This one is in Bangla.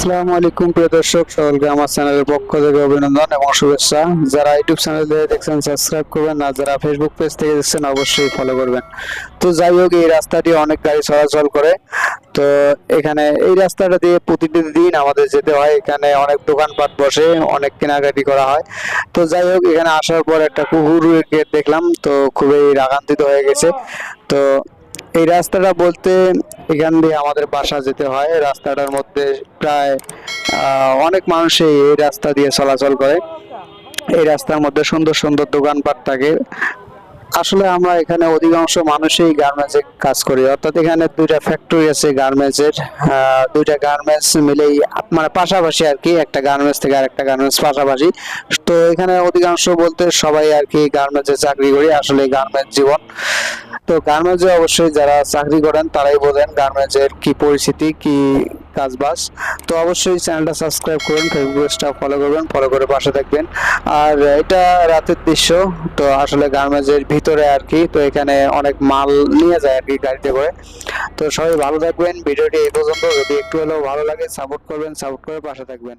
আসসালামু আলাইকুম প্রিয় দর্শক, সকলকে আমার চ্যানেলের পক্ষ থেকে অভিনন্দন এবং শুভেচ্ছা। যারা ইউটিউব চ্যানেল থেকে দেখছেন সাবস্ক্রাইব করবেন, আর যারা ফেসবুক পেজ থেকে দেখছেন অবশ্যই ফলো করবেন। তো যাই হোক, এই রাস্তাটি অনেক গাড়ি চলাচল করে। তো এখানে এই রাস্তাটা দিয়ে প্রতিদিন আমাদের যেতে হয়। এখানে অনেক দোকানপাট বসে, অনেক কেনাকাটি করা হয়। তো যাই হোক, এখানে আসার পর একটা কুকুরের গেট দেখলাম, তো খুবই রাগান্বিত হয়ে গেছে। তো এই রাস্তাটা বলতে এখান দিয়ে আমাদের বাসা যেতে হয়। রাস্তাটার মধ্যে প্রায় অনেক মানুষই এই রাস্তা দিয়ে চলাচল করে। এই রাস্তার মধ্যে সুন্দর সুন্দর দোকানপাট থাকে। আসলে আমরা এখানে অধিকাংশ মানুষই গার্মেন্টসে কাজ করি, অর্থাৎ এখানে দুইটা ফ্যাক্টরি আছে গার্মেন্টসের। দুইটা গার্মেন্টস মিলেই মানে পাশাপাশি আর কি, একটা গার্মেন্টস থেকে আরেকটা গার্মেন্টস পাশাপাশি। তো এখানে অধিকাংশ বলতে সবাই আর কি গার্মেন্টসে চাকরি করি, আসলে গার্মেন্টস জীবন। তো গার্মেন্টসে অবশ্যই যারা চাকরি করেন তারাই বোঝেন গার্মেন্টসের কি পরিস্থিতি, কি কাজবাজ। তো অবশ্যই চ্যানেলটা সাবস্ক্রাইব করুন, ফেসবুক পেজটা ফলো করবেন, ফলো করে পাশে থাকবেন। আর এটা রাতের দৃশ্য, তো আসলে গার্মেন্টসের ভিতরে আর কি। তো এখানে অনেক মাল নিয়ে যায় আর কি গাড়িতে করে। তো সবাই ভালো থাকবেন। ভিডিওটি এই পর্যন্ত। যদি একটু হলেও ভালো লাগে সাপোর্ট করবেন, সাপোর্ট করে পাশে থাকবেন।